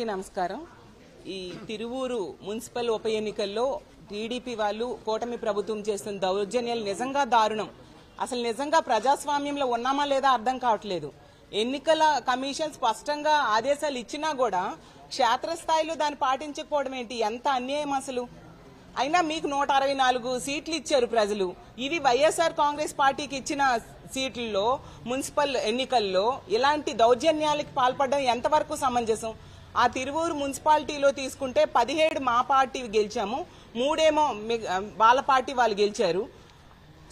నమస్కారం. ఈ తిరువూరు మున్సిపల్ ఉప ఎన్నికల్లో టీడీపీ వాళ్ళు కూటమి ప్రభుత్వం చేస్తున్న దౌర్జన్యాలు నిజంగా దారుణం. అసలు నిజంగా ప్రజాస్వామ్యంలో ఉన్నామా లేదా అర్థం కావట్లేదు. ఎన్నికల కమిషన్ స్పష్టంగా ఆదేశాలు ఇచ్చినా కూడా క్షేత్రస్థాయిలో దాన్ని పాటించకపోవడం ఏంటి? ఎంత అన్యాయం అసలు. అయినా మీకు 164 సీట్లు ఇచ్చారు ప్రజలు. ఇవి వైఎస్ఆర్ కాంగ్రెస్ పార్టీకి ఇచ్చిన సీట్లలో మున్సిపల్ ఎన్నికల్లో ఇలాంటి దౌర్జన్యాలకు పాల్పడడం ఎంతవరకు సమంజసం? ఆ తిరువూరు మున్సిపాలిటీలో తీసుకుంటే 17 మా పార్టీ గెలిచాము, 3 ఏమో వాళ్ళ పార్టీ వాళ్ళు గెలిచారు.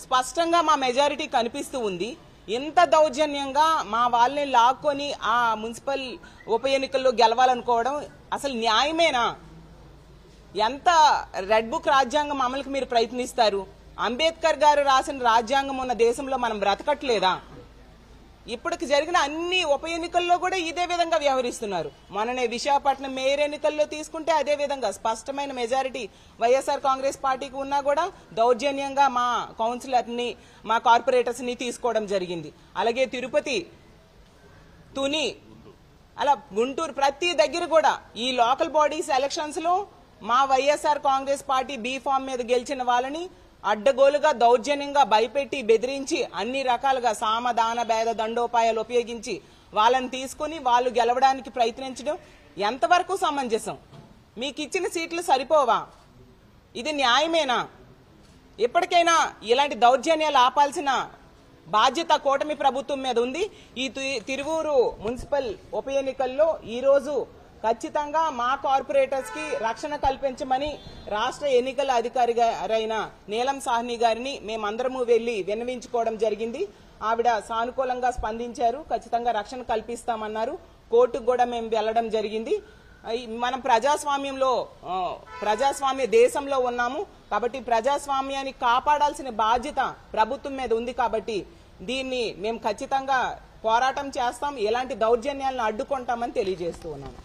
స్పష్టంగా మా మెజారిటీ కనిపిస్తూ ఉంది. ఎంత దౌర్జన్యంగా మా వాళ్ళని లాక్కొని ఆ మున్సిపల్ ఉప ఎన్నికల్లో గెలవాలనుకోవడం అసలు న్యాయమేనా? ఎంత రెడ్ బుక్ రాజ్యాంగం అమలుకి మీరు ప్రయత్నిస్తారు? అంబేద్కర్ గారు రాసిన రాజ్యాంగం ఉన్న దేశంలో మనం బ్రతకట్లేదా? ఇప్పటికి జరిగిన అన్ని ఉప ఎన్నికల్లో కూడా ఇదే విధంగా వ్యవహరిస్తున్నారు. మననే విశాఖపట్నం మేయర్ ఎన్నికల్లో తీసుకుంటే అదే విధంగా స్పష్టమైన మెజారిటీ వైఎస్ఆర్ కాంగ్రెస్ పార్టీకి ఉన్నా కూడా దౌర్జన్యంగా మా కౌన్సిలర్ని, మా కార్పొరేటర్స్ ని తీసుకోవడం జరిగింది. అలాగే తిరుపతి, తుని, అలా గుంటూరు, ప్రతి దగ్గర కూడా ఈ లోకల్ బాడీస్ ఎలక్షన్స్ లో మా YSR Congress party B form మీద గెలిచిన వాళ్ళని అడ్డగోలుగా దౌర్జన్యంగా భయపెట్టి బెదిరించి అన్ని రకాలుగా సామదాన భేద దండోపాయాలు ఉపయోగించి వాళ్ళని తీసుకుని వాళ్ళు గెలవడానికి ప్రయత్నించడం ఎంతవరకు సమంజసం? మీకు ఇచ్చిన సీట్లు సరిపోవా? ఇది న్యాయమేనా? ఎప్పటికైనా ఇలాంటి దౌర్జన్యాలు ఆపాల్సిన బాధ్యత కూటమి ప్రభుత్వం మీద ఉంది. ఈ తిరువూరు మున్సిపల్ ఉప ఎన్నికల్లో ఈరోజు ఖచ్చితంగా మా కార్పొరేటర్స్ కి రక్షణ కల్పించమని రాష్ట్ర ఎన్నికల అధికారి అయిన నీలం సాహ్ని గారిని మేమందరము వెళ్లి విన్నవించుకోవడం జరిగింది. ఆవిడ సానుకూలంగా స్పందించారు. ఖచ్చితంగా రక్షణ కల్పిస్తామన్నారు. కోర్టుకు కూడా మేము వెళ్లడం జరిగింది. మనం ప్రజాస్వామ్య దేశంలో ఉన్నాము కాబట్టి ప్రజాస్వామ్యాన్ని కాపాడాల్సిన బాధ్యత ప్రభుత్వం మీద ఉంది. కాబట్టి దీన్ని మేము ఖచ్చితంగా పోరాటం చేస్తాం, ఎలాంటి దౌర్జన్యాలను అడ్డుకుంటామని తెలియజేస్తూ ఉన్నాము.